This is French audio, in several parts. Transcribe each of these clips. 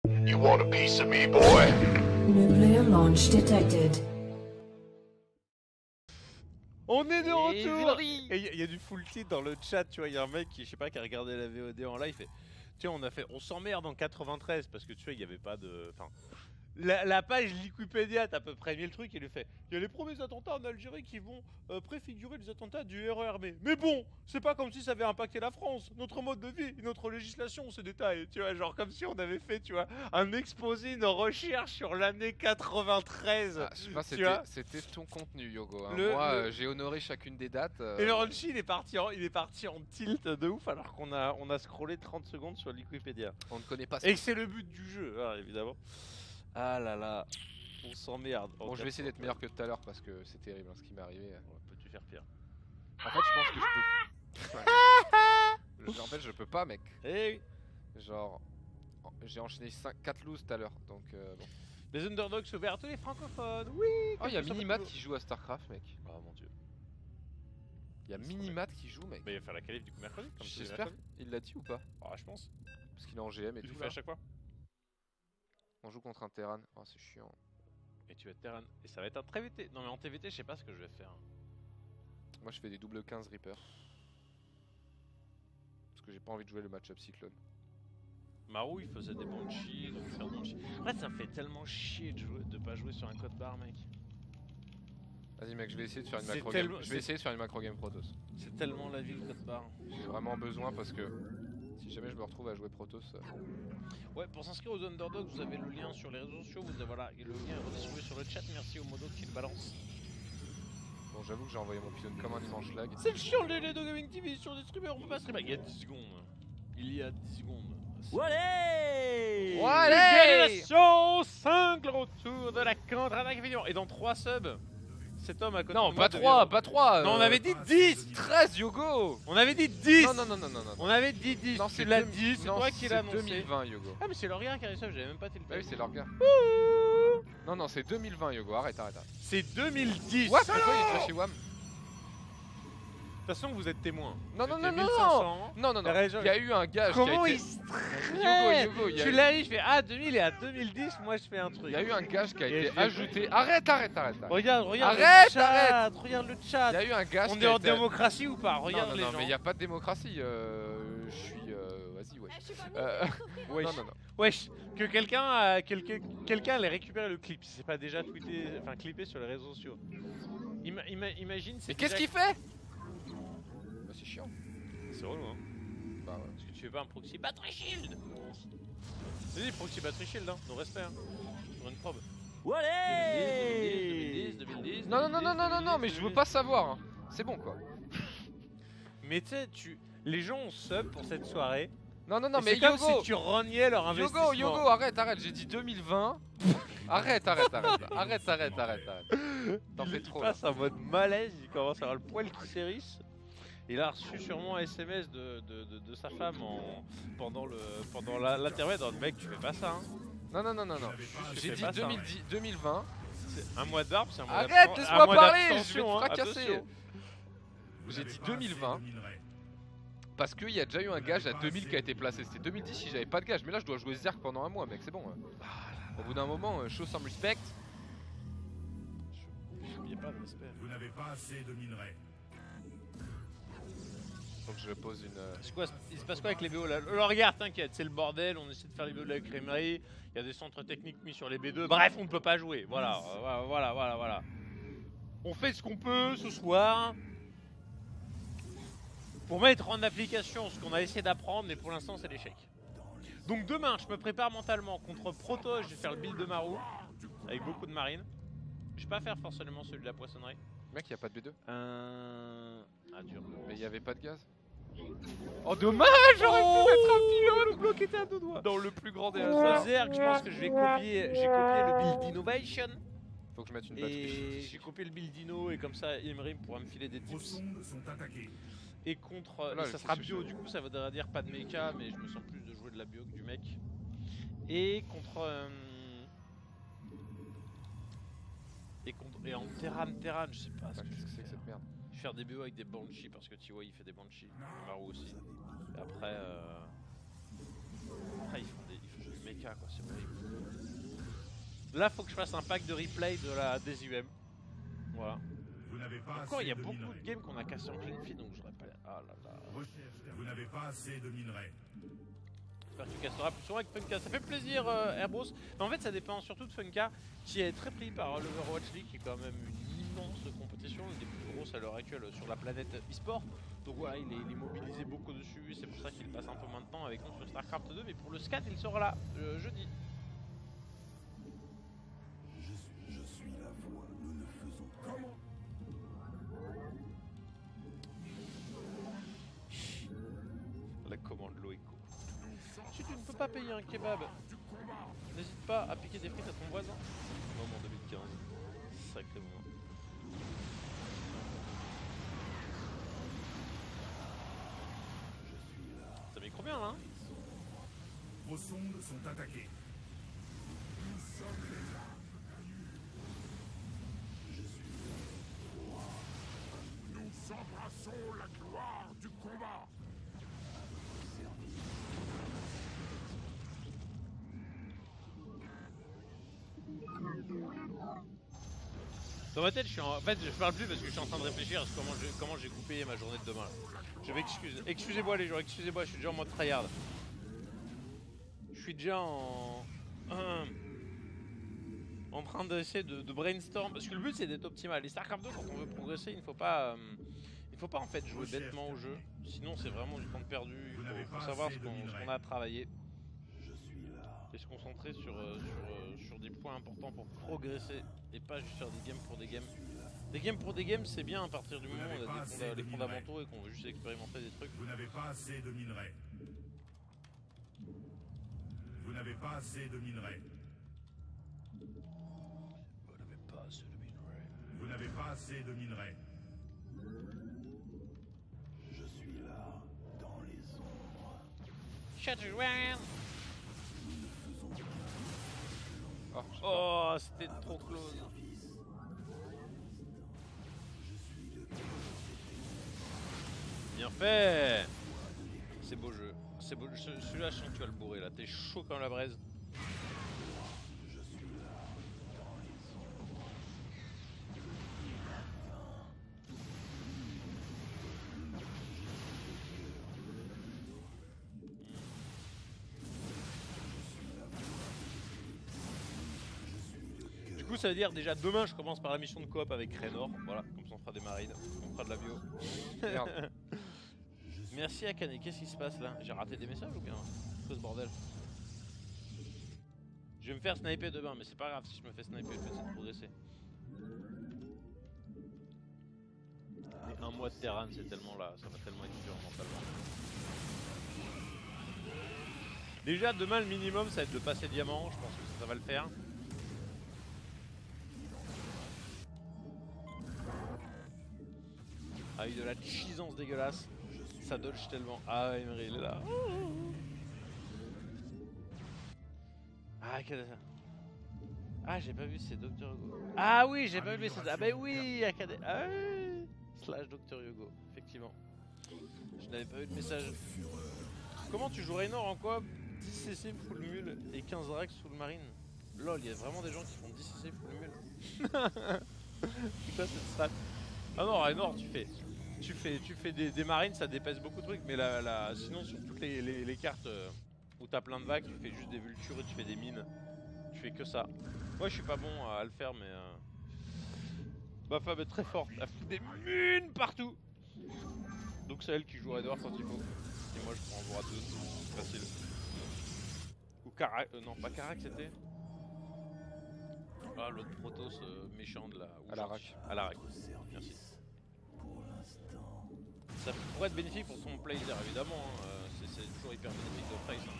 You want a piece of me, boy? Nuclear launch detected. On est de retour. Et Et il y a du full tilt dans le chat, tu vois, il y a un mec qui, je sais pas, qui a regardé la VOD en live et tu vois, on s'emmerde en 93 parce que tu vois, il y avait pas de, enfin, la page Wikipédia, t'as à peu près mis le truc, il lui fait, il y a les premiers attentats en Algérie qui vont préfigurer les attentats du RERB. Mais bon, c'est pas comme si ça avait impacté la France, notre mode de vie, notre législation, ces détails, tu vois, genre comme si on avait fait, tu vois, un exposé, une recherche sur l'année 93. Ah, je sais pas, c'était ton contenu, Yogo. Hein. Moi, j'ai honoré chacune des dates. Et le Ronchi, il est parti en tilt de ouf alors qu'on a scrollé 30 secondes sur Wikipédia. On ne connaît pas ça. Et que c'est le but du jeu, hein, évidemment. Ah là là, on s'emmerde. Bon, je vais essayer d'être meilleur que tout à l'heure parce que c'est terrible hein, ce qui m'est arrivé. Peux-tu faire pire? En fait, je pense que je peux. En fait, je peux pas, mec. Eh oui. Genre, j'ai enchaîné 4 loses tout à l'heure, donc bon. Les underdogs sont ouverts à tous les francophones, oui. Oh, il y a Minimat qui joue à Starcraft, mec. Oh mon dieu. Il y a Minimat qui joue, mec. Bah, il va faire la qualif du coup mercredi. J'espère. Il l'a dit ou pas? Ah, je pense. Parce qu'il est en GM et Tu tout. le fais à chaque fois. On joue contre un Terran. Oh, c'est chiant. Et tu vas te Terran. Et ça va être un très VT. Non, mais en TVT, je sais pas ce que je vais faire. Moi, je fais des double 15 Reaper. Parce que j'ai pas envie de jouer le match-up Cyclone. Marou, il faisait des Banshee, donc faire Banshee. En fait, ça me fait tellement chier de pas jouer sur un code barre, mec. Vas-y, mec, je vais essayer de faire une C'est macro tellement- game. Je vais essayer de faire une macro game Protoss. C'est tellement la vie le code barre. J'ai vraiment besoin parce que si jamais je me retrouve à jouer Protoss. Ouais, pour s'inscrire aux underdogs, vous avez le lien sur les réseaux sociaux. Vous avez, voilà, et le lien est redistribué sur le chat. Merci au modo qui le balance. Bon, j'avoue que j'ai envoyé mon pylône comme un immense lag. C'est le chiant, les Ledo Gaming TV sur des streamers, on peut pas streamer. Il y a 10 secondes. Il y a 10 secondes. Allez Allez Égalisation 5 le retour de la Candrana Vision. Et dans 3 subs, cet homme à côté Non, de moi pas 3, devient- pas 3. Non, on avait dit 10. 13, Yogo. On avait dit 10. Non, non, non, non, non, non. On avait dit 10. Non, Tu c'est l'as deux- dit, c'est non, toi qui l'as c'est annoncé. 2020, Yogo. Ah, mais c'est leur gars qui a réussi, j'avais même pas tilté. Ah oui, c'est leur gars. Non, non, c'est 2020, Yogo. Arrête, arrête, arrête. C'est 2010. What? Pourquoi il est flashé WAM? De toute façon, vous êtes témoin. Non, non, C'était non, non, 1500. non, non, non. La région- Il y a eu un gage qui Comment a il été. se Yogo, il y a Tu eu- l'as dit, je fais ah 2000 et à 2010, moi je fais un truc. Il y a eu un gage qui a Et été je- ajouté. Arrête, arrête, arrête. arrête. Regarde Arrête, le chat, arrête. regarde le chat. Il y a eu un gage On qui est a en été. démocratie ou pas? Non, Regarde non, les non, gens. mais il n'y a pas de démocratie. Je suis. Vas-y, ouais. Wesh. Non, non, non. Wesh, que quelqu'un allait récupérer le clip, si c'est pas déjà tweeté, enfin clippé sur les réseaux sociaux. Imagine. Mais qu'est-ce qu'il fait? Bah, c'est chiant. C'est relou, hein. Bah, ouais. Parce que tu fais pas un proxy battery shield. Vas-y, proxy battery shield, hein. Nos respects, hein. Sur une probe. Allez 2010. Non, non, non, non, non, non, non, mais je veux pas savoir. Hein. C'est bon, quoi. Mais tu sais, les gens ont sub pour cette soirée. Non, non, non, Et mais c'est comme Yogo. si tu reniais leur investissement. Yogo, Yogo, arrête, arrête, j'ai dit 2020. Arrête, arrête, arrête, arrête, arrête, arrête, arrête. T'en fais trop. Il Là. passe en mode malaise, il commence à avoir le poil qui s'érisse. Il a reçu sûrement un SMS de sa femme pendant l'intermède. Mec, tu fais pas ça, hein. Non, non, non, non, non. Je J'ai fais dit pas ça, hein. 2020. C'est un mois d'arbre, c'est un mois Arrête, d'absence- laisse-moi un mois parler, je vais te d'abstention, hein, fracasser. attention. J'ai dit 2020. Parce qu'il y a déjà eu un gage à 2000 qui a été placé. C'était 2010 si j'avais pas de gage. Mais là, je dois jouer Zerg pendant un mois, mec, c'est bon. Au bout d'un moment, show some respect. Il y a pas de respect. Vous n'avez pas assez de minerais. Faut que je pose une. C'est quoi, il se passe quoi avec les BO là? Alors regarde, t'inquiète, c'est le bordel, on essaie de faire les BO de la crèmerie, il y a des centres techniques mis sur les B2, bref, on ne peut pas jouer, voilà, voilà. On fait ce qu'on peut ce soir pour mettre en application ce qu'on a essayé d'apprendre, mais pour l'instant c'est l'échec. Donc demain, je me prépare mentalement contre Proto, je vais faire le build de Marou, avec beaucoup de marines. Je vais pas faire forcément celui de la poissonnerie. Mec, y a pas de B2. Ah dur. Mais il y avait pas de gaz. Oh, dommage, j'aurais pu mettre un pylône. Le bloc était à deux doigts. Dans le plus grand des Sur hasards. Zerg, je pense que je vais copier. J'ai copié le build d'innovation. Faut que je mette une Et batterie. j'ai copié le build d'Inno et comme ça Imrim pourra me filer des Vos tips. sondes sont attaquées. Et contre. Là, et ça c'est sera sûr, bio, sûr. du coup ça voudrait dire pas de mecha, mais je me sens plus de jouer de la bio que du mec. Et contre. Et en Terran, je sais pas ce Putain, que je Qu'est-ce que vais c'est que faire. cette merde? Je vais faire des BO avec des Banshee parce que Tiwa il fait des Banshee. Et Maru aussi. Et après. Après ils font des mecha 4K quoi, c'est horrible. Là faut que je fasse un pack de replay de la DSUM. Voilà. Vous n'avez pas Encore il y a assez de beaucoup de minerais. games qu'on a cassé en pleine file donc j'aurais pas... Ah là là. Vous n'avez pas assez de minerais. J'espère que tu casseras plus souvent avec Funka. Ça fait plaisir Airbros. Mais en fait ça dépend surtout de Funka qui est très pris par l'Overwatch League qui est quand même une immense compétition, une des plus grosses à l'heure actuelle sur la planète e-sport. Donc voilà, il est mobilisé beaucoup dessus, c'est pour ça qu'il passe un peu moins de temps avec nous sur StarCraft 2. Mais pour le scat il sera là jeudi. Je suis la voix, nous ne faisons comment? La commande Loïco. Si tu ne peux pas payer un kebab, n'hésite pas à piquer des frites à ton voisin. Moment 2015. Sacré moment. Ça micro bien là hein. Vos sondes sont attaquées. Nous embrassons la gloire du combat. Dans ma tête, je suis en fait, je parle plus parce que je suis en train de réfléchir à comment j'ai coupé ma journée de demain. Là. Je m'excuse. Excusez-moi les gens, excusez-moi, je suis déjà en mode tryhard. Je suis déjà en train d'essayer de brainstorm parce que le but c'est d'être optimal. Les StarCraft 2 quand on veut progresser, il ne faut pas en fait jouer bêtement au jeu. Sinon c'est vraiment du temps de perdu. Il faut savoir ce qu'on a à travailler. Et se concentrer sur des points importants pour progresser et pas juste faire des games pour des games. Des games pour des games c'est bien à partir du moment où on a les fondamentaux et qu'on veut juste expérimenter des trucs. Vous n'avez pas assez de minerais. Vous n'avez pas assez de minerais. Vous n'avez pas assez de minerais. Vous n'avez pas assez de minerais. Je suis là, dans les ombres. Shut your mouth. Oh, Oh, c'était trop close. Bien fait. C'est beau jeu. C'est beau. Celui-là, je sens que tu vas le bourrer là. T'es chaud comme la braise. Du coup, ça veut dire déjà demain, je commence par la mission de coop avec Raynor. Voilà, comme ça on fera des marines, on fera de la bio. merde. Merci Akane, qu'est-ce qui se passe là? J'ai raté des messages ou bien? C'est quoi ce bordel? Je vais me faire sniper demain, mais c'est pas grave si je me fais sniper, je vais essayer de progresser. Et un mois de Terran, c'est tellement là, ça va tellement être dur mentalement. Déjà demain le minimum ça va être de passer diamant, je pense que ça va le faire. Avec de la cheesance dégueulasse. Ça dodge tellement. Ah Emery il est là. Ah quel... Ah j'ai pas vu c'est Dr Hugo. Ah oui j'ai pas vu mais c'est... Ah bah oui Akane. Ah oui. Slash Dr Hugo. Effectivement. Je n'avais pas vu de message. Comment tu joues Raynor en coop? 10 CC full mule et 15 Rax full marine. Lol, il y a vraiment des gens qui font 10 CC full mule. C'est quoi cette stat? Ah non Raynor tu fais des marines, ça dépasse beaucoup de trucs, mais sinon sur toutes les cartes où t'as plein de vagues, tu fais juste des vultures et tu fais des mines. Tu fais que ça. Moi je suis pas bon à le faire, mais ma femme est très forte, elle fout des mines partout. Donc c'est elle qui joue Raynor quand il faut. Et moi je prends en voir deux, c'est facile. Ou Karak, non pas Karak c'était. Ah l'autre Protoss méchant de la... Alarak. Alarak, merci. Ça pourrait être bénéfique pour son player évidemment, hein. C'est toujours hyper bénéfique de Price. Hein.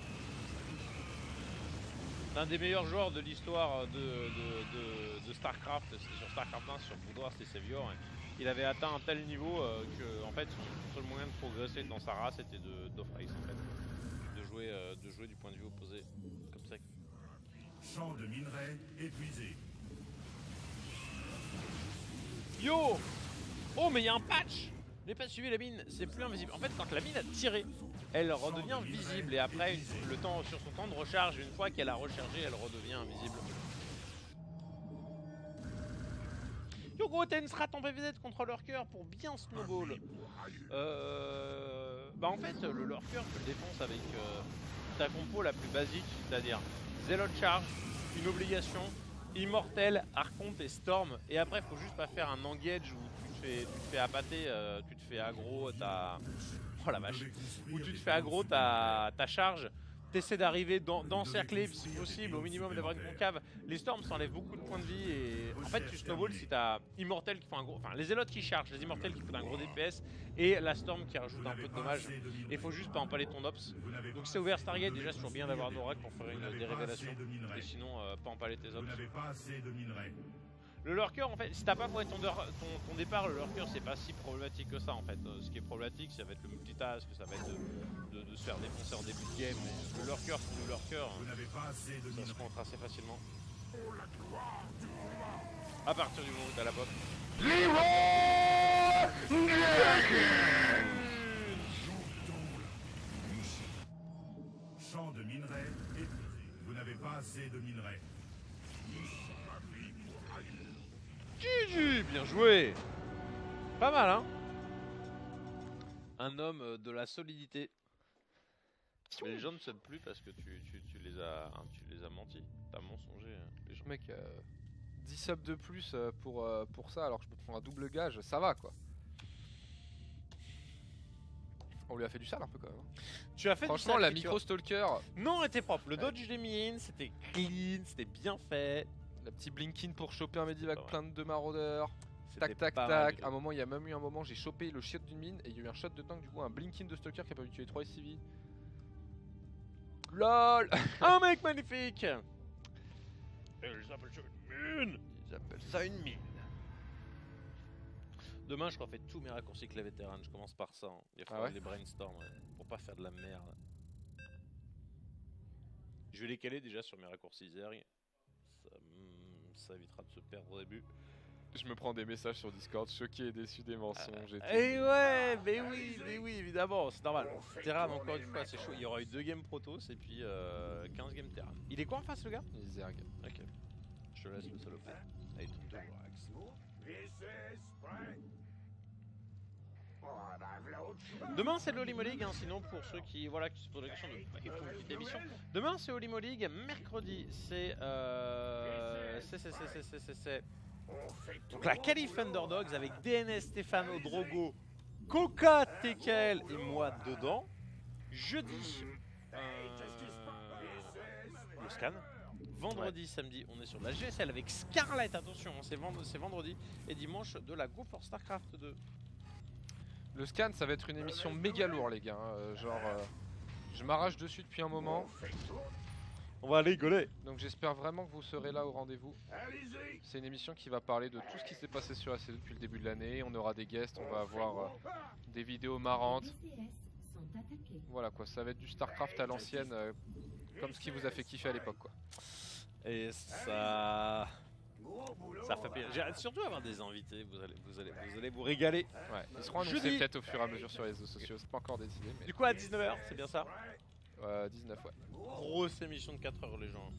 C'est un des meilleurs joueurs de l'histoire de Starcraft, c'était sur Starcraft 1, sur Boudoir, c'était Savior. Il avait atteint un tel niveau que en fait son seul moyen de progresser dans sa race était d'off-race en fait. De jouer du point de vue opposé, comme ça. Champ de minerais épuisé. Yo! Oh mais il y a un patch! J'ai pas suivi la mine, c'est plus invisible. En fait quand la mine a tiré, elle redevient visible et après le temps sur son temps de recharge, une fois qu'elle a rechargé, elle redevient invisible. Yogo, t'as une strat en PVZ contre Lurker pour bien snowball. Bah en fait le Lurker tu le défonces avec ta compo la plus basique, c'est-à-dire Zealot Charge, une obligation, Immortel, Archonte et Storm. Et après faut juste pas faire un engage où tu te fais appâter, tu te fais aggro ta... Oh la vache. Où tu te fais aggro ta charge. T'essaies d'arriver d'encercler si possible au minimum d'avoir une concave. Les Storms s'enlèvent beaucoup de points de vie et en fait tu snowball si t'as Immortel qui font un gros... Enfin les Zélotes qui chargent, les Immortels qui font un gros DPS et la Storm qui rajoute un peu de dommages. Et faut juste pas empaler ton Ops. Donc c'est ouvert Stargate, déjà c'est toujours bien d'avoir Norak pour faire des révélations. Et sinon pas empaler tes Ops. Le Lurker en fait, si t'as pas foiré ton départ, le Lurker c'est pas si problématique que ça en fait. Ce qui est problématique ça va être le multitask, ça va être de se faire défoncer en début de game. Mais le Lurker c'est le Lurker, ça se contre assez facilement. À partir du moment où t'as la pop. Champ de minerais épuisé. Vous n'avez pas assez de minerais. GG, bien joué. Pas mal hein. Un homme de la solidité. Mais les gens ne s'aiment plus parce que tu les as menti. T'as mensongé les gens. Mec, 10 subs de plus pour ça alors que je me prends un double gage, ça va quoi. On lui a fait du sale un peu quand même. Tu as fait Franchement, la micro-stalker. Non, elle était propre. Le dodge, je l'ai mis in, c'était clean, c'était bien fait. La petite blinkin pour choper un medivac plein de maraudeurs. Tac, C'était tac, pas mal tac. du À un tout. moment, il y a même eu un moment, j'ai chopé le shot d'une mine et il y a eu un shot de tank, du coup, un blinkin de stalker qui a pas pu tuer 3 SCV. LOL. Un mec magnifique. Ils appellent ça une mine. Ils appellent ça une mine. Demain, je refais tous mes raccourcis que les vétérans. Je commence par ça. Hein. Il va falloir les brainstorm pour pas faire de la merde. Je vais les caler déjà sur mes raccourcis Zerg. Ça évitera de se perdre au début. Je me prends des messages sur Discord, choqué et déçu des mensonges. Et ouais, mais oui, évidemment, c'est normal. Terran, encore une fois, c'est chaud. Il y aura eu 2 games Protoss et puis 15 games Terran. Il est quoi en face, le gars? Il est Zerg. Ok. Je te laisse le saloper. Allez, tout le Demain c'est l'Holimo League, hein, sinon pour ceux qui se posent la question de il faut une petite émission. Demain c'est Holimo League, mercredi c'est donc la qualif Underdogs avec DNS, Stefano, Drogo, Coca, Tekel et moi dedans. Jeudi le scan. Vendredi, samedi, on est sur la GSL avec Scarlet, attention, c'est vendredi. Et dimanche de la Go for Starcraft 2. Le scan, ça va être une émission méga lourde, les gars. Je m'arrache dessus depuis un moment. On va rigoler. Donc j'espère vraiment que vous serez là au rendez-vous. C'est une émission qui va parler de tout ce qui s'est passé sur ACD depuis le début de l'année. On aura des guests, on va avoir des vidéos marrantes. Voilà quoi, ça va être du Starcraft à l'ancienne, comme ce qui vous a fait kiffer à l'époque quoi. Et ça fait plaisir. J'ai surtout avoir des invités, vous allez vous régaler. Ouais, ils seront annoncés peut-être au fur et à mesure sur les réseaux sociaux, c'est pas encore décidé. Mais... Du coup à 19h, c'est bien ça? 19 ouais. Grosse émission de 4 heures les gens.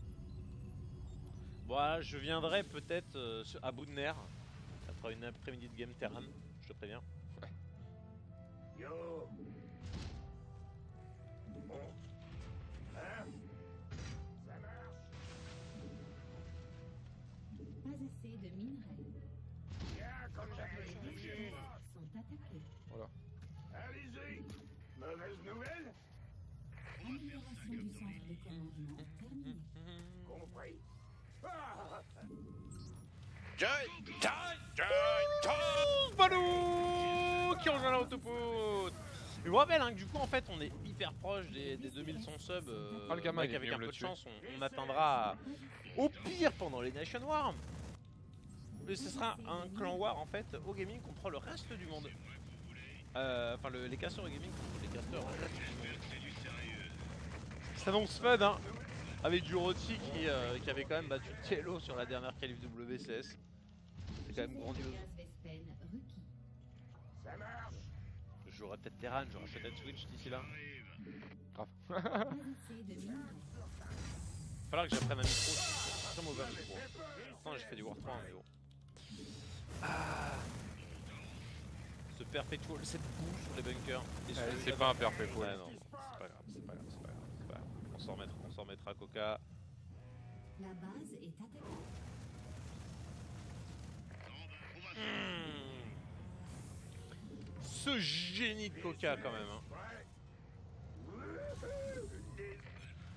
Bon, je viendrai peut-être à bout de nerfs. Ça fera une après-midi de game Terran, je te préviens. Ouais. Yo. Pas assez de minerais. Les sont attaqués. Voilà. Allez-y. Mauvaise nouvelle. Amélioration du centre de commandement terminée. Compris. Balou qui rejoint l'autopote. Je vous rappelle que du coup en fait on est hyper proche des 2100 subs. Le gamin, il est avec venu un me peu le de tuer. chance on atteindra au pire pendant les Nation Wars. Mais ce sera un clan war en fait au gaming contre le reste du monde. Enfin les casteurs au gaming contre les casteurs au reste du monde. Ça s'annonce fun hein. Avec du Roti qui avait quand même battu Tello sur la dernière qualif WCS. C'est quand même grandiose. Ça marche. J'aurai peut-être Terran, j'aurai peut-être Switch d'ici là. Grave. Traversée de minerais. Falloir que j'apprenne un micro. C'est très mauvais micro. Pourtant j'ai fait du War 3 mais bon. Ah. Ce perpetual, cette boue sur les bunkers. C'est pas un perpétual. Ouais, non, c'est pas grave, c'est pas grave, c'est pas grave, c'est pas grave. On s'en remettra Coca. La base est attaquée. Ce génie de Coca quand même. Hein.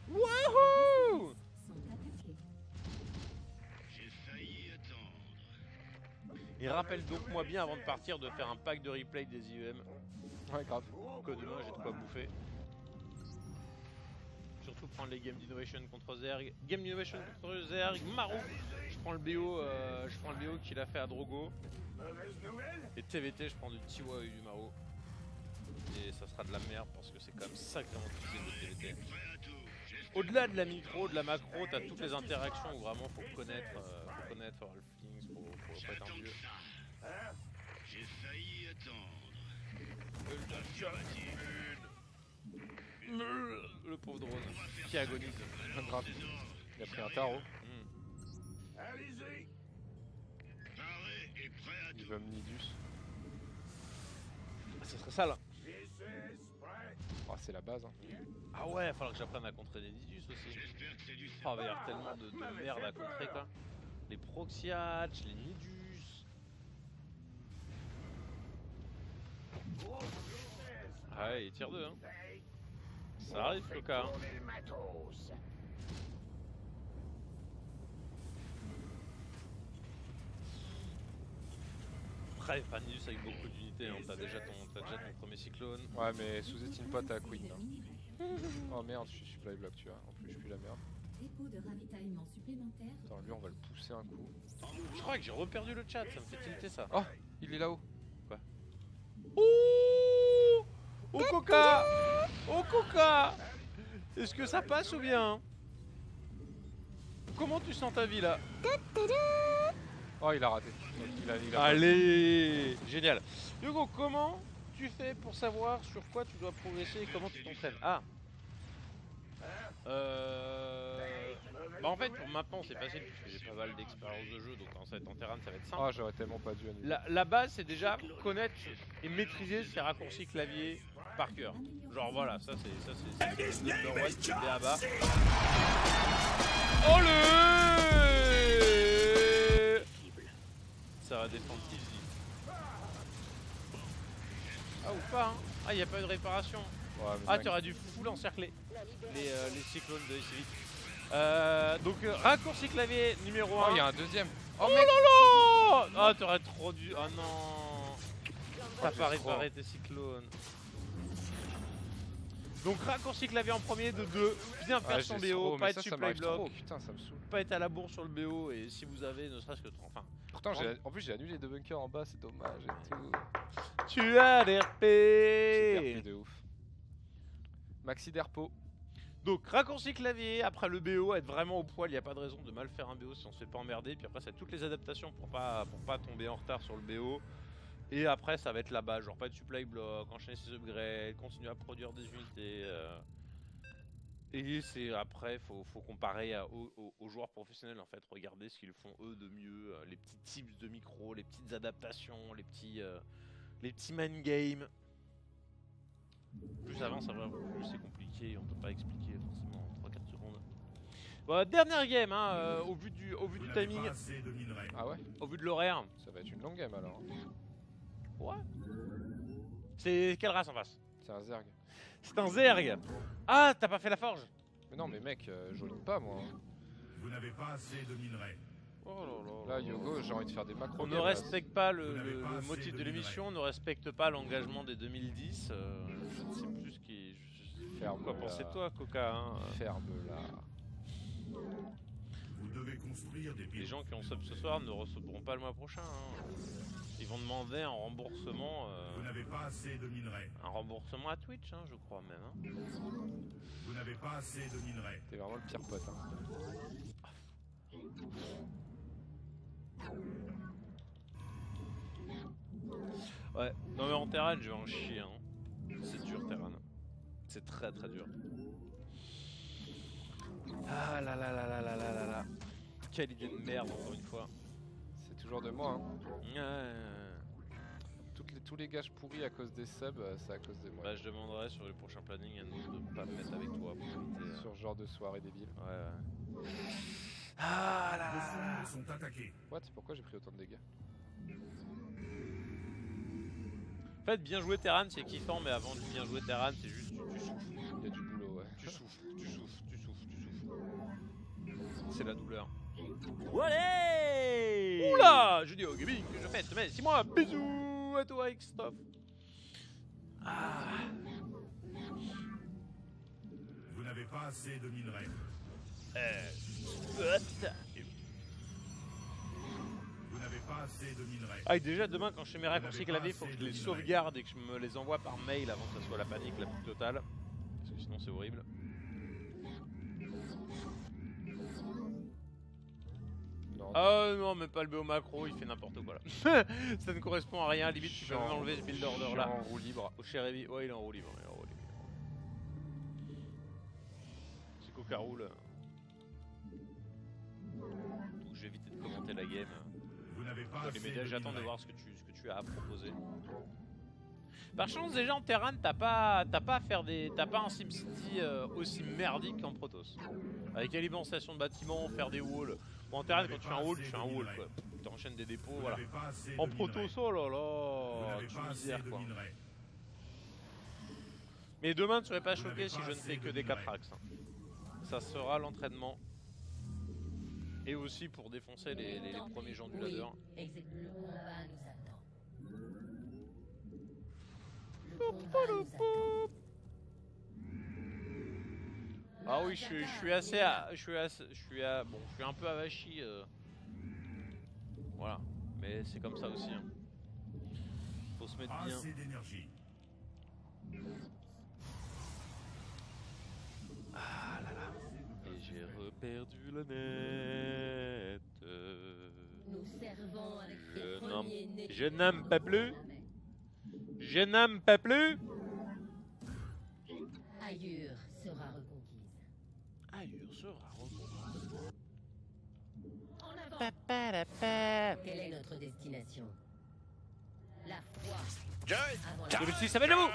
Wouhou! Sont attaqués. Et rappelle donc moi bien avant de partir de faire un pack de replay des IEM. Ouais, grave. Que demain j'ai de quoi bouffer. Surtout prendre les games d'innovation contre Zerg. Game d'innovation contre Zerg, Marou. Je prends le BO qu'il a fait à Drogo. Et TVT, je prends du Tiwa et du Marou. Et ça sera de la merde parce que c'est quand même sacrément difficile de TVT. Au-delà de la micro, de la macro, t'as toutes les interactions où vraiment faut connaître, faut avoir le feeling, faut être un dieu. J'ai failli attendre. Le pauvre drone qui agonise. Grave. Il a pris un tarot. Allez-y. Paré et prêt à Il veut Omnidus. Ah, ça serait ça là. Oh, c'est la base. Hein. Ah ouais, il va falloir que j'apprenne à contrer des Nidus aussi. J'espère que c'est du Oh, il va y avoir tellement de merde à contrer quoi. Les Proxiatch, les Nidus. Ah ouais, il tire 2 hein. Ça arrive Coca hein. Après, pas Nidus avec beaucoup d'unités, hein. T'as déjà ton premier cyclone. Ouais, mais sous-estime pas ta queen. De Là. minerais. Oh merde, je suis supply block, tu vois. En plus, je pue la merde. Dépôt de ravitaillement supplémentaire. Attends, lui, on va le pousser un coup. Je crois que j'ai reperdu le chat, ça me fait tilter ça. Oh, il est là-haut. Ouh Oh Coca Oh Coca Est-ce que ça passe ou bien? Comment tu sens ta vie là? Oh, il a raté. Il a Allez Génial. Hugo, comment tu fais pour savoir sur quoi tu dois progresser et comment tu t'entraînes? Ah Bah en fait pour maintenant c'est facile puisque j'ai pas mal d'expérience de jeu donc en terrain ça va être simple. Oh, j'aurais tellement pas dû annuler. La base c'est déjà connaître et maîtriser ces raccourcis clavier par cœur. Genre voilà, ça c'est le roi qui est à bas. Oh le ça va défendre easy. Ah ou pas hein. Ah y a pas eu de réparation. Ouais, mais Ah dingue. tu aurais dû full encercler les cyclones de Civic. Donc raccourci clavier numéro 1. Oh, il y a un deuxième. Oh là là. Ah t'aurais trop dû. Oh non. T'as pas réparé tes cyclones. Donc raccourci clavier en premier de 2, bien faire son BO, pas être supply block, putain, ça me saoule. pas être à la bourre sur le BO et si vous avez ne serait-ce que 30. Enfin, Pourtant, en plus, j'ai annulé 2 bunkers en bas, c'est dommage et tout. tu as des Super RP. de ouf. Maxi d'Herpo. Donc raccourci clavier, après le BO, être vraiment au poil, il n'y a pas de raison de mal faire un BO si on se fait pas emmerder. Puis après, c'est toutes les adaptations pour pas tomber en retard sur le BO. Et après, ça va être la base, genre pas de supply block, enchaîner ses upgrades, continuer à produire des unités. Et c'est après, faut comparer aux joueurs professionnels en fait, regarder ce qu'ils font eux de mieux, les petits tips de micro, les petites adaptations, les petits man games. Plus ça avance, plus c'est compliqué, on peut pas expliquer forcément en 3-4 secondes. Bon, dernière game, hein, au vu du timing, Ah ouais, au vu de l'horaire. ça va être une longue game alors. Ouais. C'est quelle race en face? C'est un Zerg. C'est un Zerg. Ah, t'as pas fait la forge? Mais non, mais mec, j'oligne pas moi. Vous n'avez pas assez de minerais. Oh là Là, Yogo, j'ai envie de faire des macros. On ne games, respecte pas Vous n'avez le pas assez motif de de l'émission, on ne respecte pas l'engagement des 2010. Je ne sais plus ce qui. Ferme Quoi là. penser de toi, Coca hein Ferme là. Vous devez construire des Les gens qui ont sub ce soir ne recevront pas le mois prochain. Hein. Ils vont demander un remboursement. Vous n'avez pas assez de minerais. Un remboursement à Twitch, hein, je crois même. Hein. Vous n'avez pas assez de minerais. T'es vraiment le pire pote. Hein. Ouais, non mais en terrain, je vais en chier. Hein. C'est dur, terrain. C'est très très dur. Ah là là là là là là là là. Quelle idée de merde encore une fois. C'est toujours de moi. Hein. Ouais. Tous les gages pourris à cause des subs, c'est à cause de moi. Bah je demanderai sur le prochain planning à nous de pas me mettre avec toi pour éviter... Sur ce genre de soirée débile. Ouais. Ah là Les là. sont attaqués. What? Pourquoi j'ai pris autant de dégâts? En fait, bien jouer Terran c'est kiffant, mais avant de bien jouer Terran, c'est juste tu souffles. Il y a du boulot, ouais. Tu souffles. C'est la douleur. Allez. Oula, je dis au gaming que je fête, mais 6 mois, bisous à toi Christophe. Ah. Vous n'avez pas assez de minerais. Vous n'avez pas assez de minerais. Ah, et déjà demain quand je fais mes raccourcis clavier, il faut que je les sauvegarde et que je me les envoie par mail avant que ça soit la panique la plus totale. Parce que sinon c'est horrible. Ah non, mais pas le BO macro, il fait n'importe quoi là. Ça ne correspond à rien, limite tu peux même enlever ce build order là. En roue libre. Au cher Heavy, ouais il est en roue libre, C'est Coca roule. Donc je vais éviter de commenter la game. Vous n'avez pas Dans les assez médias, de j'attends de minerais. voir ce que tu as à proposer. Par chance déjà en Terran, t'as pas à faire des. T'as pas un SimCity aussi merdique qu'en Protoss. Avec alimentation de bâtiments, faire des walls. Bon, en Terran quand tu fais un wall, tu fais un wall quoi. Tu enchaînes des dépôts, Vous voilà. n'avez pas assez En de Protoss, minerais. oh là Vous là, n'avez tu pas assez misère de quoi. minerais. Mais demain tu serais pas Vous choqué n'avez si pas je ne assez fais que de des minerais. 4 axes. Ça sera l'entraînement. Et aussi pour défoncer les premiers gens du ladder. Le combat nous attend. Le combat nous attend. Ah oui, je suis un peu avachi. Voilà, mais c'est comme ça aussi. Hein. Faut se mettre Pas bien. assez d'énergie. Ah là là. Et j'ai reperdu la net. Nous servons avec Je les n'aime- premiers nés. je n'aime pas plus. Je n'aime pas plus. Ailleurs sera reconquise. Ailleurs sera reconquise. En avant. Papalapa. Quelle est notre destination? La foi. Avant la Celui-ci s'appelle le mot.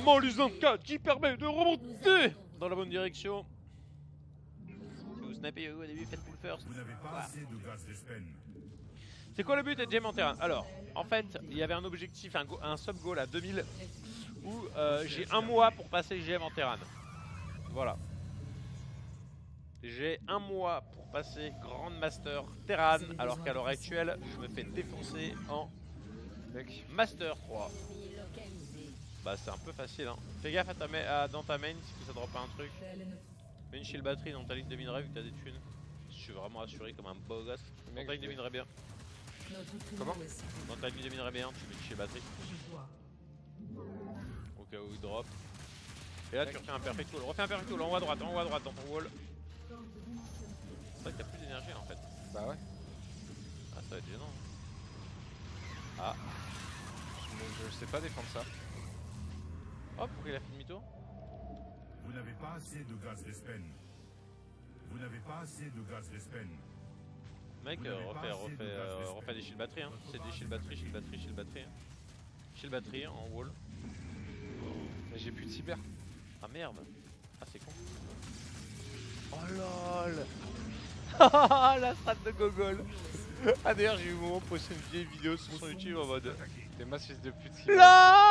Mon Lusanka qui permet de remonter dans la bonne direction. Si vous snappez au début, faites full first. Vous n'avez pas assez de gaz d'Espen. C'est quoi le but de Gem en terrain? Alors, en fait, il y avait un objectif, un sub-goal à 2000 où j'ai un mois pour passer Gem en terrain. Voilà. J'ai un mois pour passer Grand Master Terran, alors qu'à l'heure actuelle, je me fais défoncer en Mec, Master 3. ennemi localisé. Bah, c'est un peu facile, hein. Fais gaffe à dans ta main si ça drop pas un truc. Mets une shield batterie dans ta ligne de minerai vu que t'as des thunes. Je suis vraiment assuré comme un beau gosse. Dans Mec, ta ligne de je- minerai bien. Comment? Dans ta ligne de minerai bien, tu mets une shield batterie. Au cas où il drop. Et là tu refais un perfect wall. Refais un perfect wall en haut à droite dans ton wall. C'est vrai que t'as plus d'énergie là en fait. Bah ouais. Ah ça va être gênant. Ah. Je sais pas défendre ça. Hop, pourquoi il a fait demi-tour? Vous n'avez pas assez de gaz d'Espen. Vous n'avez pas assez de gaz d'Espen. Mec, Vous n'avez pas assez de gaz d'espèce. refais des shield batteries. Hein. C'est des shield batteries. Shield batterie en wall. Mais j'ai plus de cyber. Ah merde. Ah c'est con. Oh lol. La strat de Gogol. Ah d'ailleurs j'ai eu le moment de poster une vieille vidéo sur son YouTube en mode T'es ma fils de pute cyber. LA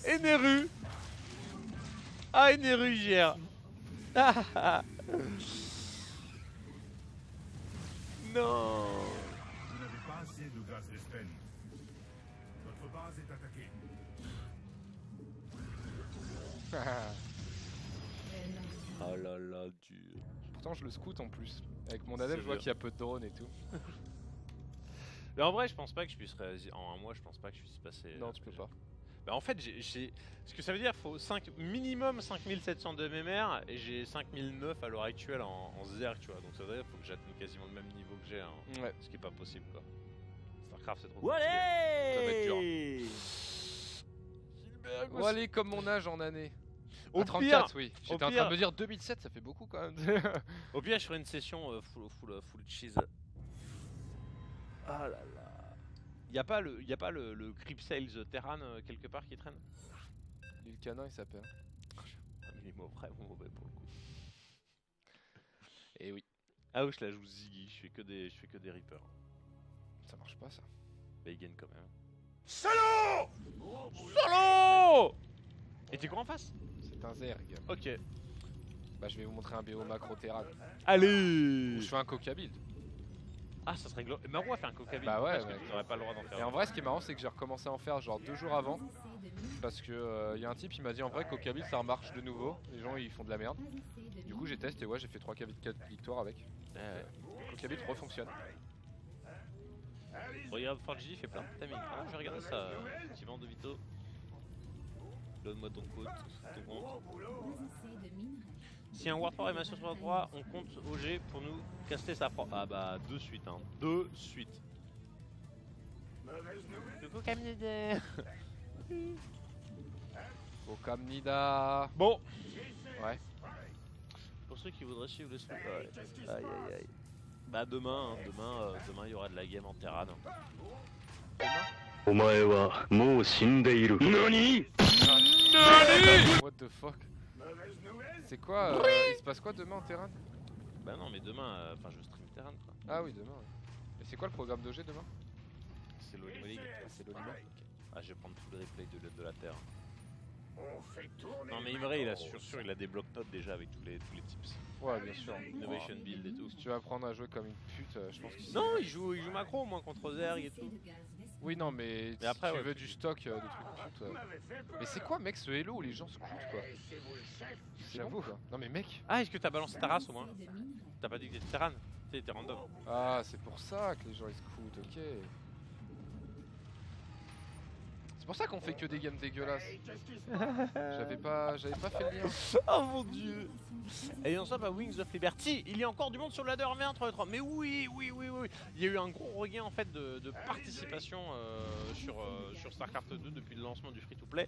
Eneru. Ah Eneru JR. Non. Vous n'avez pas assez de gaz d'Espen. Votre base est attaquée. Oh là là dur. Pourtant je le scout en plus. Avec mon adepte je vois dur. qu'il y a peu de drones et tout. Mais en vrai je pense pas que je puisse réaliser. En un mois je pense pas que je puisse passer. Non tu peux pas. Bah en fait j'ai. Ce que ça veut dire faut minimum 5700 de MMR et j'ai 5009 à l'heure actuelle en Zerg tu vois. Donc ça veut dire qu'il faut que j'atteigne quasiment le même niveau que j'ai. Hein. Ouais. Ce qui est pas possible quoi. Starcraft c'est trop compliqué. Ça va être dur. Allez. Oh, allez, comme mon âge en année. Au 34, pire, oui. J'étais en train de me dire 2007, ça fait beaucoup quand même. Au pire, je ferai une session full cheese. Ah là là. Y'a pas le Creep Sales Terran quelque part qui traîne? Lil Canin il s'appelle. Ah, mais il est vraiment mauvais pour le coup. Et oui. Ah oui, je la joue Ziggy, je fais que des Reapers. Ça marche pas ça. Bah il gagne quand même. Salaud! Solo! Et t'es quoi en face? C'est un Zerg. Ok. Bah je vais vous montrer un BO macro Terran. Allez! Où je fais un coca build. Ah ça serait glorieux. Maro a fait un coca build. Bah ouais, parce que t'aurais pas le droit d'en faire. Et en vrai ce qui est marrant c'est que j'ai recommencé à en faire genre 2 jours avant. Parce que y a un type il m'a dit en vrai coca build ça remarche de nouveau. Les gens ils font de la merde. Du coup j'ai testé et ouais j'ai fait 3 4 victoires avec. Coca build refonctionne. Regarde, Forgy fait plein de timing. Ah, je vais regarder ça. Effectivement, De Vito. Donne-moi ton compte. Si un Warfare est massé sur 3, on compte OG pour nous caster sa proie. Ah bah, de suite, hein. De suite. Coucou Kamnida. Kamnida. Bon. Ouais. Pour ceux qui voudraient suivre le stream. Ouais. Aïe aïe aïe. Bah demain, hein. Demain il y aura de la game en Terran. What the fuck? C'est quoi il se passe quoi demain en Terran? Bah non mais demain, enfin je stream Terran quoi. Ah oui demain. Ouais. Et c'est quoi le programme d'OG demain? C'est l'Olimo League. C'est l'Olimo. Ah je vais prendre tout le replay de la Terre. Non mais Imre il a sûr il a des bloc-notes déjà avec tous les tips. Ouais bien sûr. Innovation build et tout. Si tu vas apprendre à jouer comme une pute, je pense que non il joue macro au moins contre Zerg et tout. Oui non mais si après, tu ouais, veux du stock de trucs putes. Mais c'est quoi mec ce hello où les gens se coûtent quoi? J'avoue quoi. Non mais mec. Ah est-ce que t'as balancé ta race au moins? T'as pas dit que t'étais Terran? T'es random. Ah c'est pour ça que les gens ils se coûtent, ok. C'est pour ça qu'on fait que des games dégueulasses. J'avais pas fait le lien. Oh mon dieu. Et en ça, bah Wings of Liberty, il y a encore du monde sur le ladder 1 3 3. Mais oui. Il y a eu un gros regain en fait de participation sur StarCraft 2 depuis le lancement du free-to-play.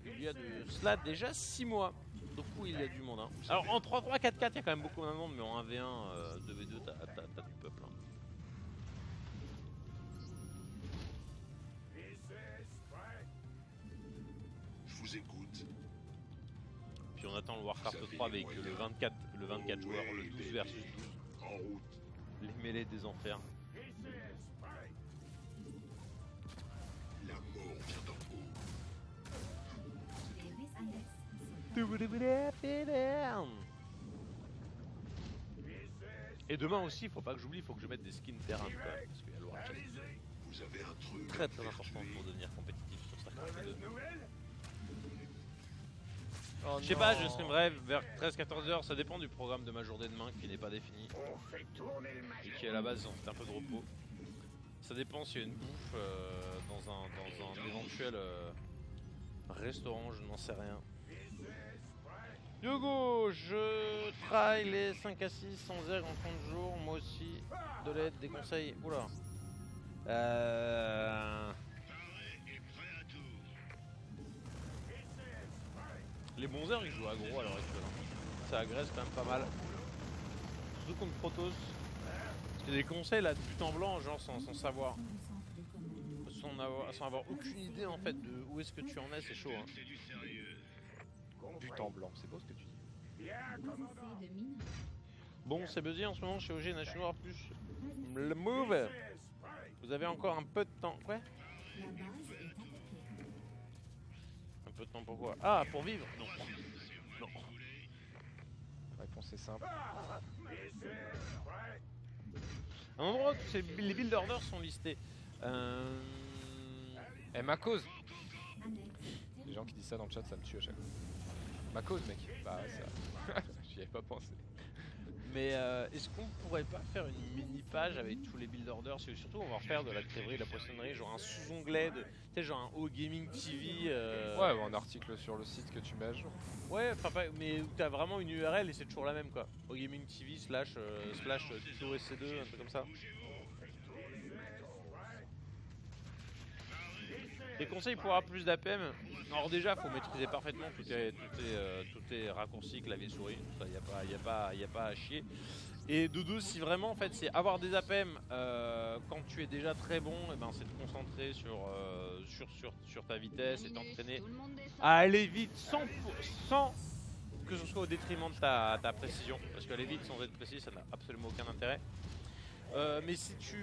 Il y a de cela déjà 6 mois. Donc oui, il y a du monde. Hein. Alors en 3-3, 4-4, il y a quand même beaucoup de monde, mais en 1v1, 2v2, t'as du peuple. Hein. Écoute. Puis on attend le Warcraft 3 avec le 24 joueurs, le 12 versus 12. En route. Les mêlées des enfers. La mort vient d'en haut. Et demain aussi, faut pas que j'oublie, faut que je mette des skins terrain quand même, parce qu'il y a l'Oracle. Vous avez un truc. Très important pour devenir compétitif sur StarCraft 2. Oh je sais pas, je streamerai vers 13-14 h, ça dépend du programme de ma journée demain qui n'est pas défini. Et qui à la base c'est un peu de repos. Ça dépend s'il y a une bouffe dans un éventuel restaurant, je n'en sais rien. Yogo, je try les 5 à 6 sans Zerg en 30 jours, moi aussi. De l'aide, des conseils. Oula. Les bons Zerg ils jouent aggro à l'heure actuelle. Ça agresse quand même pas mal. Surtout contre Protoss. Parce que des conseils là de but en blanc, genre sans savoir. Sans avoir aucune idée en fait de où est-ce que tu en es, c'est chaud. Hein. But en blanc, c'est beau ce que tu dis. Bon, c'est busy en ce moment chez OG National Plus. Le move. Vous avez encore un peu de temps. Quoi? Un peu de temps pourquoi? Ah, pour vivre? Non. Non. La réponse est simple. Un endroit où les build orders sont listés. Ma cause. Les gens qui disent ça dans le chat, ça me tue à chaque fois. Ma cause, mec. Bah ouais, ça. J'y avais pas pensé. Mais est-ce qu'on pourrait pas faire une mini page avec tous les build orders? Surtout on va refaire de la crèverie, de la poissonnerie, genre un sous-onglet, tu sais, genre un O Gaming TV. Ouais, ou un article sur le site que tu mets à jour. Ouais, enfin, mais où t'as vraiment une URL et c'est toujours la même quoi. O Gaming TV slash tuto SC2, un truc comme ça. Des conseils pour avoir plus d'APM. Alors déjà, faut maîtriser parfaitement tous les raccourcis clavier souris. Ça, y a pas à chier. Et Doudou, si vraiment en fait c'est avoir des APM quand tu es déjà très bon, et ben c'est te concentrer sur ta vitesse et t'entraîner à aller vite sans que ce soit au détriment de ta précision. Parce qu'aller vite sans être précis, ça n'a absolument aucun intérêt. Mais si tu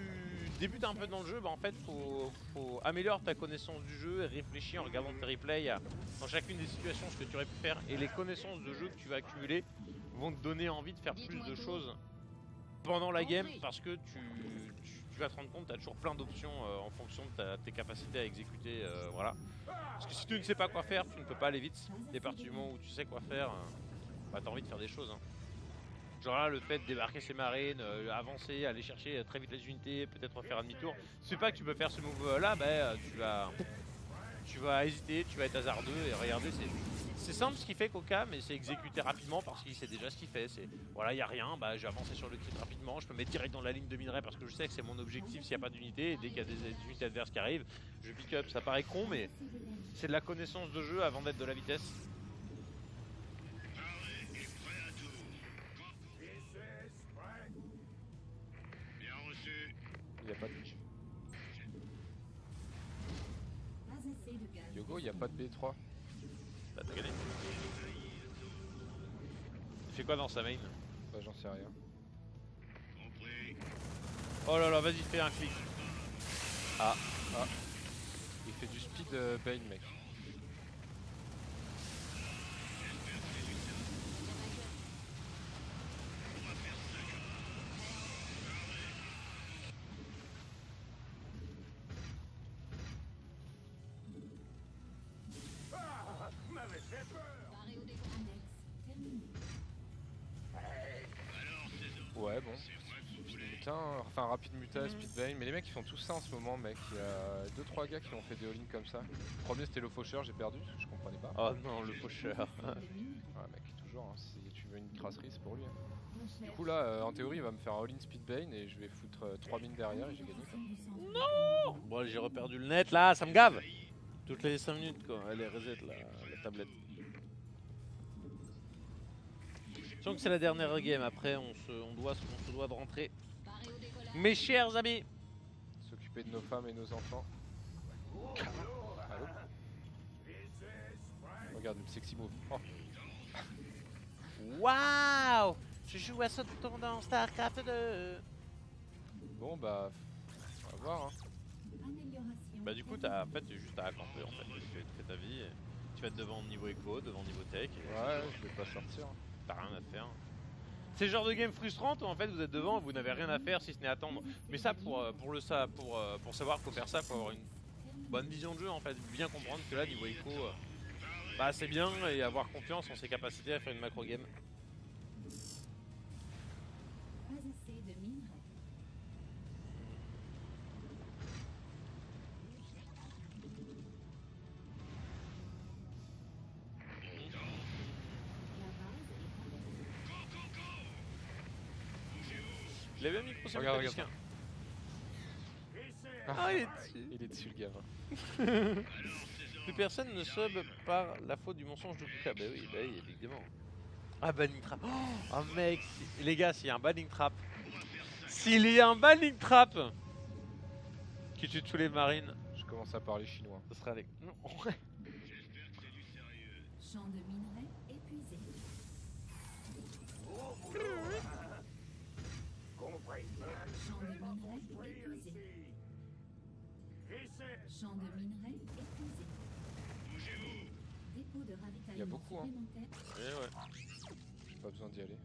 débutes un peu dans le jeu, bah en fait faut améliorer ta connaissance du jeu et réfléchir en regardant tes replays dans chacune des situations ce que tu aurais pu faire. Et les connaissances de jeu que tu vas accumuler vont te donner envie de faire plus de choses pendant la game, parce que tu vas te rendre compte, tu as toujours plein d'options en fonction de tes capacités à exécuter. Voilà. Parce que si tu ne sais pas quoi faire, tu ne peux pas aller vite. Et à partir du moment où tu sais quoi faire, bah, tu as envie de faire des choses. Hein. Genre là, le fait de débarquer ses marines, avancer, aller chercher très vite les unités, peut-être faire un demi-tour. Si tu sais pas que tu peux faire ce move là, bah, tu vas hésiter, tu vas être hasardeux. Et regardez, c'est simple ce qu'il fait Coca, mais c'est exécuté rapidement parce qu'il sait déjà ce qu'il fait. C'est voilà, il n'y a rien, bah, j'ai avancé sur le crit rapidement, je peux mettre direct dans la ligne de minerai parce que je sais que c'est mon objectif s'il n'y a pas d'unité. Et dès qu'il y a des unités adverses qui arrivent, je pick up. Ça paraît con, mais c'est de la connaissance de jeu avant d'être de la vitesse. Il n'y a pas de... Yogo, il n'y a pas de B3. Bah, t'as gagné. Il fait quoi dans sa main? Bah, j'en sais rien. Oh là là, vas-y, fais un clic. Ah. Il fait du speed Bane, mec. Ouais, bon. Putain, enfin rapide muta, speed Bane, mais les mecs ils font tout ça en ce moment, mec. Il y a 2-3 gars qui ont fait des all-in comme ça. Le premier c'était le faucheur, j'ai perdu, je comprenais pas. Oh non, le faucheur. Ouais, mec, toujours, hein, si tu veux une crasserie, c'est pour lui. Hein. Du coup, là, en théorie, il va me faire un all-in speed Bane et je vais foutre 3 mines derrière et j'ai gagné. Quoi. Non. Bon, j'ai reperdu le net là, ça me gave. Toutes les 5 minutes quoi, elle est reset la tablette. Je sens que c'est la dernière game, après on se doit de rentrer. Mes chers amis, s'occuper de nos femmes et nos enfants. Allô? Regarde le sexy move. Oh. Waouh, je joue à ce tour dans StarCraft 2. Bon bah, on va voir. Hein. Bah du coup t'as en fait juste à camper en fait. Tu fais ta vie, tu vas être devant niveau éco, devant niveau tech. Ouais, je vais pas sortir. T'as rien à faire. C'est le genre de game frustrante où en fait vous êtes devant et vous n'avez rien à faire si ce n'est attendre. Mais ça pour savoir faut faire ça, faut avoir une bonne vision de jeu en fait, bien comprendre que là niveau éco bah c'est bien et avoir confiance en ses capacités à faire une macro game. Il avait un micro sur regarde. Ah, il est dessus le gamin. Plus personne ne sub par la faute du mensonge de Kuka. Bah oui, évidemment. Ah, banning trap. Oh mec, les gars, s'il y a un banning trap. S'il y a un banning trap qui tue tous les marines. Je commence à parler chinois. Ce sera les... Non. Champ de minerai épuisé. Champ de minerai épuisé. Champ de minerai épuisé. Dépôt de ravitaillement. Il y a beaucoup, hein. Ouais. J'ai pas besoin d'y aller.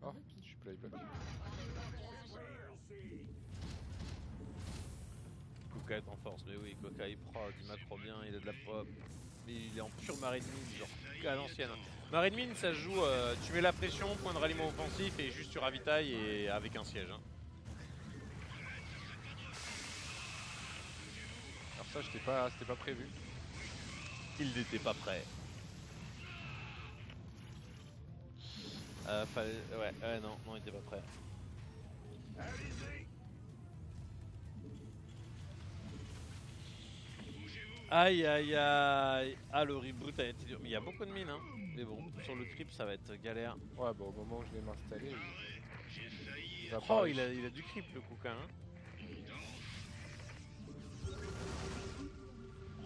Oh, je suis playback. Coca est en force, mais oui, Coca il prend du macro bien, il a de la pop. Mais il est en pure marine mine, genre à l'ancienne. Marine mine ça se joue, tu mets la pression, point de ralliement offensif et juste tu ravitailles et avec un siège. Hein. Alors ça c'était pas prévu. Il n'était pas prêt. Ouais, non, il était pas prêt. Aïe aïe aïe. Ah, le reboot a été dur. Mais il y a beaucoup de mines, hein. Mais bon, sur le creep, ça va être galère. Ouais, bon, au moment où je vais m'installer. Oh, il a du creep le coup, quand même.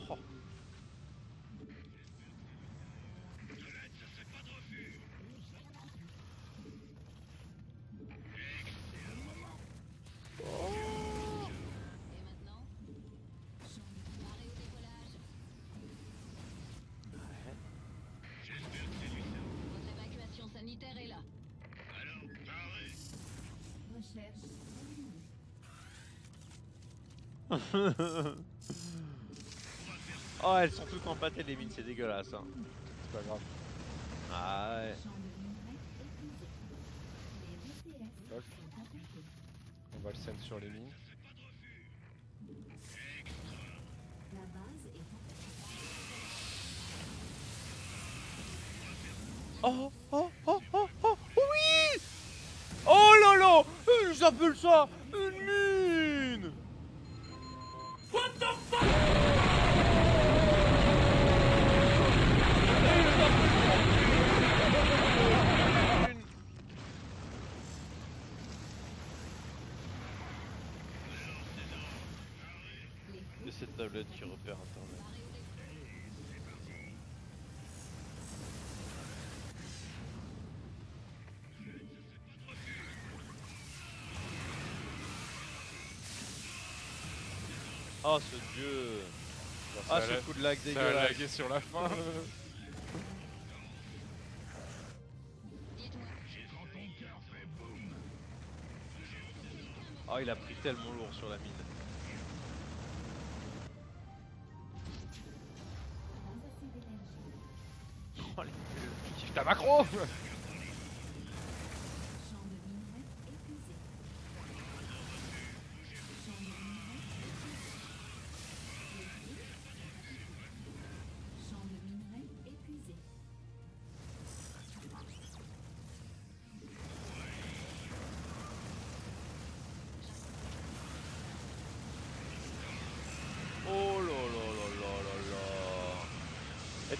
Oh. Oh, elles sont toutes empâtées les mines, c'est dégueulasse. Hein. C'est pas grave. Ah ouais. Hop. On va le scène sur les mines. Oh, oh, oh, oh, oh, oui! Oh là là! J'appelle ça une mine! What the fuck? De cette tablette qui repère internet. Oh ce dieu! Ah ce coup de lag dégueulasse! Ça a lagué sur la fin! Oh il a pris tellement lourd sur la mine. Oh les... Kiffe ta macro!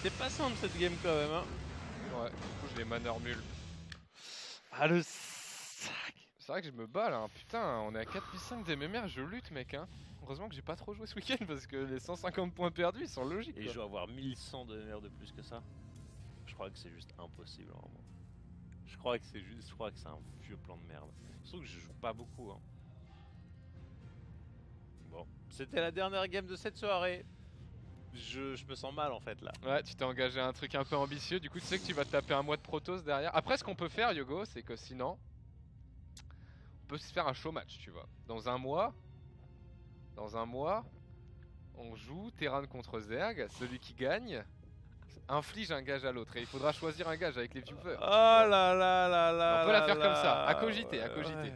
T'es pas simple cette game quand même hein. Ouais, du coup je les maneur nul. Ah le sac. C'est vrai que je me bats là, hein. Putain, on est à 4005 d'MMR, je lutte mec hein. Heureusement que j'ai pas trop joué ce week-end parce que les 150 points perdus ils sont logiques. Et quoi. je dois avoir 1100 de MR de plus que ça. Je crois que c'est juste impossible vraiment. Je crois que c'est un vieux plan de merde. Surtout que je joue pas beaucoup hein. Bon, c'était la dernière game de cette soirée. Je me sens mal en fait là. Ouais, tu t'es engagé à un truc un peu ambitieux, du coup tu sais que tu vas te taper un mois de Protoss derrière. Après ce qu'on peut faire Yogo, c'est que sinon, on peut se faire un show match tu vois. Dans un mois, on joue Terran contre Zerg, celui qui gagne inflige un gage à l'autre et il faudra choisir un gage avec les viewers. Oh là là là là. On peut la faire comme ça, à cogiter, à cogiter. Ouais.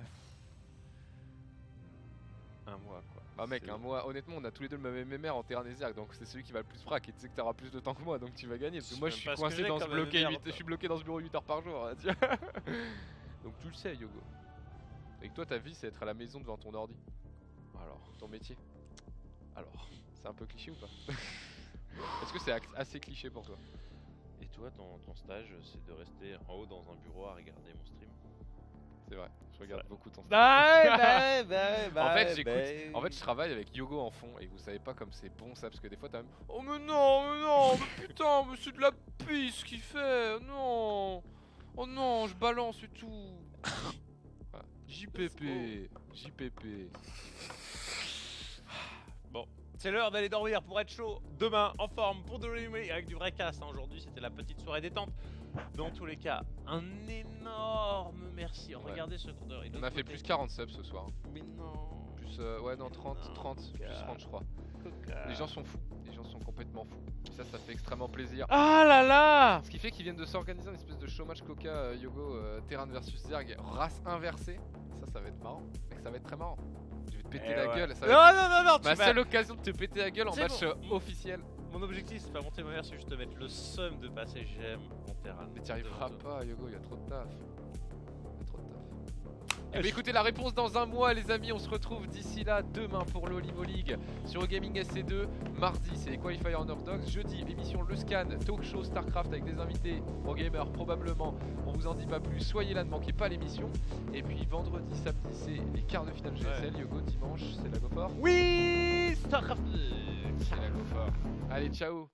Un mois quoi. Bah mec, un mois, honnêtement on a tous les deux le même MMR en Terran et Zerg, donc c'est celui qui va le plus frac et tu sais que t'auras plus de temps que moi donc tu vas gagner. Parce que moi je suis coincé dans ce bloqué, je suis bloqué dans ce bureau 8 heures par jour. Donc tu le sais Yogo. Et que toi ta vie c'est être à la maison devant ton ordi. Alors, ton métier. Alors, c'est un peu cliché ou pas? Est-ce que c'est assez cliché pour toi? Et toi ton stage c'est de rester en haut dans un bureau à regarder mon stream? C'est vrai, je regarde beaucoup ton stream. En fait, je travaille avec Yogo en fond et vous savez pas comme c'est bon ça parce que des fois t'as même oh mais non, mais putain, mais c'est de la pisse qu'il fait, non. Oh non, je balance et tout. Voilà. JPP. Bon, c'est l'heure d'aller dormir pour être chaud demain en forme pour de l'animé avec du vrai cast. Hein. Aujourd'hui c'était la petite soirée détente. Dans tous les cas, un énorme merci. Regardez ce compteur. On a fait plus 40 subs ce soir. Mais non. Plus ouais non 30 plus 30 je crois. Les gens sont fous, les gens sont complètement fous. Ça fait extrêmement plaisir. Ah là là. Ce qui fait qu'ils viennent de s'organiser une espèce de showmatch Coca Yogo Terran versus Zerg race inversée. Ça va être marrant. Mec, ça va être très marrant. Je vais te péter la gueule. Ça va être... Non. Ma seule occasion de te péter la gueule en match officiel. Mon objectif c'est pas monter ma mère, c'est juste de mettre le seum de passer GM en Terran. Mais t'y arriveras pas Yogo, il y a trop de taf. Eh ben, écoutez la réponse dans un mois les amis, on se retrouve d'ici là demain pour l'Olimo League sur Gaming SC2. Mardi c'est les Qualifiers Underdogs. Jeudi émission Le Scan, talk show StarCraft avec des invités pro gamers probablement. On vous en dit pas plus, soyez là, ne manquez pas l'émission. Et puis vendredi, samedi c'est les quarts de finale GSL. Yogo dimanche c'est la GoFort. Oui, StarCraft. C'est la GoFort. Allez ciao.